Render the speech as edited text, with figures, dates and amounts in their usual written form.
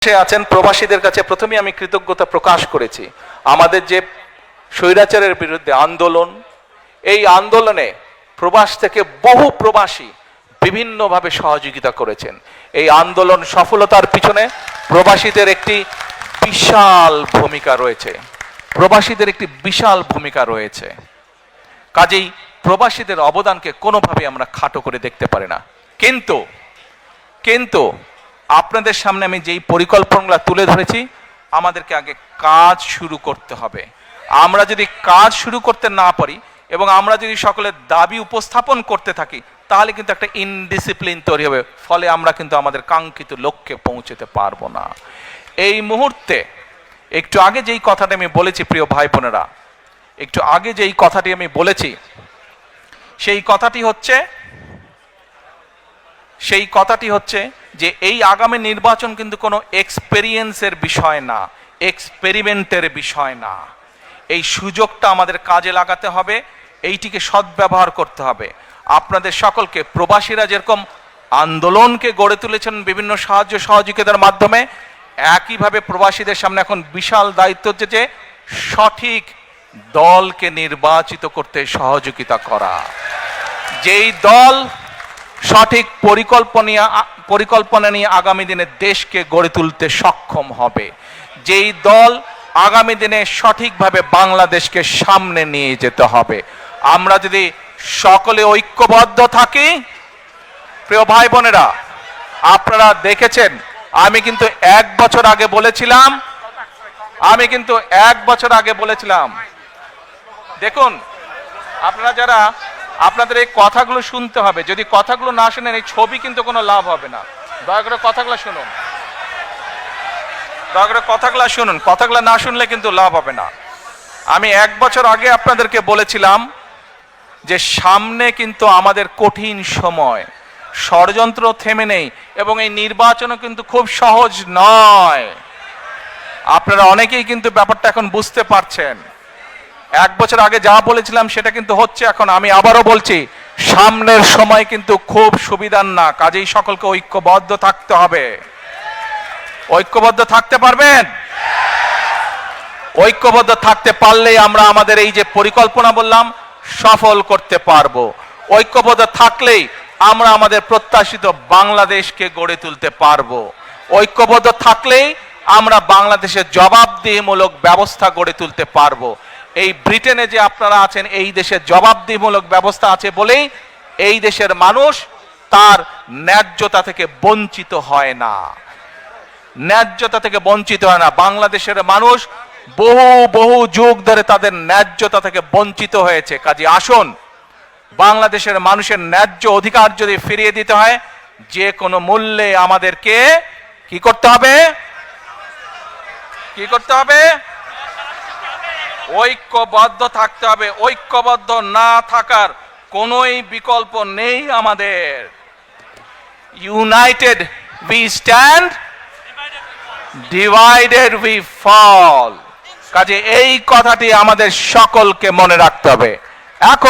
আছেন প্রবাসীদের কাছে প্রথমে আমি কৃতজ্ঞতা প্রকাশ করেছি। আমাদের যে স্বৈরাচারের বিরুদ্ধে আন্দোলন, এই আন্দোলনে প্রবাস থেকে বহু প্রবাসী বিভিন্নভাবে সহযোগিতা করেছেন। এই আন্দোলন সফলতার পিছনে প্রবাসীদের একটি বিশাল ভূমিকা রয়েছে, কাজেই প্রবাসীদের অবদানকে কোনোভাবে আমরা খাটো করে দেখতে পারি না। কিন্তু আপনাদের সামনে আমি যেই পরিকল্পনাগুলো তুলে ধরেছি, আমাদেরকে আগে কাজ শুরু করতে হবে। আমরা যদি কাজ শুরু করতে না পারি এবং আমরা যদি সকলের দাবি উপস্থাপন করতে থাকি, তাহলে কিন্তু একটা ইনডিসিপ্লিন তৈরি হবে, ফলে আমরা কিন্তু আমাদের কাঙ্ক্ষিত লক্ষ্যে পৌঁছতে পারবো না। এই মুহূর্তে একটু আগে যেই কথাটা আমি বলেছি, প্রিয় ভাই বোনেরা, সেই কথাটি হচ্ছে যে এই আগামী নির্বাচন কিন্তু কোনো এক্সপেরিয়েন্সের বিষয় না, এক্সপেরিমেন্টের বিষয় না। এই সুযোগটা আমাদের কাজে লাগাতে হবে, এইটিকে সদ্ব্যবহার করতে হবে। আপনাদের সকলকে, প্রবাসীরা যেরকম আন্দোলনকে গড়ে তুলেছেন বিভিন্ন সাহায্য সহযোগিতার মাধ্যমে, একইভাবে প্রবাসীদের সামনে এখন বিশাল দায়িত্ব হচ্ছে যে সঠিক দলকে নির্বাচিত করতে সহযোগিতা করা। যেই দল সঠিক পরিকল্পনা নিয়ে আগামী দিনে দেশকে গড়ে তুলতে সক্ষম হবে, যেই দল আগামী দিনে সঠিকভাবে বাংলাদেশকে সামনে নিয়ে যেতে হবে। আমরা যদি সকলে ঐক্যবদ্ধ থাকি, প্রিয় ভাই বোনেরা, আপনারা দেখেছেন আমি কিন্তু এক বছর আগে বলেছিলাম, দেখুন আপনারা আপনাদের এই কথাগুলো শুনতে হবে। যদি কথাগুলো না শুনেন, এই ছবি কিন্তু কোনো লাভ হবে না। দয়া করে কথাগুলো শুনুন, কথাগুলো না শুনলে কিন্তু লাভ হবে না। আমি এক বছর আগে আপনাদেরকে বলেছিলাম যে সামনে কিন্তু আমাদের কঠিন সময়, ষড়যন্ত্র থেমে নেই এবং এই নির্বাচনও কিন্তু খুব সহজ নয়। আপনারা অনেকেই কিন্তু ব্যাপারটা এখন বুঝতে পারছেন। এক বছর আগে যা বলেছিলাম সেটা কিন্তু হচ্ছে এখন। আমি আবারও বলছি, সামনের সময় কিন্তু খুব সুবিধার না, কাজেই সকলকে ঐক্যবদ্ধ থাকতে হবে। ঐক্যবদ্ধ থাকতে পারবেন? ঐক্যবদ্ধ থাকতে পারলেই আমরা আমাদের এই যে পরিকল্পনা বললাম সফল করতে পারবো। ঐক্যবদ্ধ থাকলেই আমরা আমাদের প্রত্যাশিত বাংলাদেশকে গড়ে তুলতে পারবো। ঐক্যবদ্ধ থাকলেই আমরা বাংলাদেশের জবাবদিহিমূলক ব্যবস্থা গড়ে তুলতে পারবো। এই ব্রিটেনে যে আপনারা আছেন, এই দেশের জবাবদিহিমূলক ব্যবস্থা আছে বলেই এই দেশের মানুষ তার ন্যায্যতা থেকে বঞ্চিত হয় না। বাংলাদেশের মানুষ বহু যুগ ধরে তাদের ন্যায্যতা থেকে বঞ্চিত হয়েছে। কাজে আসুন, বাংলাদেশের মানুষের ন্যায্য অধিকার যদি ফিরিয়ে দিতে হয়, যে কোনো মূল্যে আমাদেরকে কি করতে হবে? ঐক্যবদ্ধ থাকতে হবে। ঐক্যবদ্ধ না থাকার কোনোই বিকল্প নেই আমাদের। United we stand, divided we fall. কাজে এই কথাটি আমাদের সকলকে মনে রাখতে হবে। এখন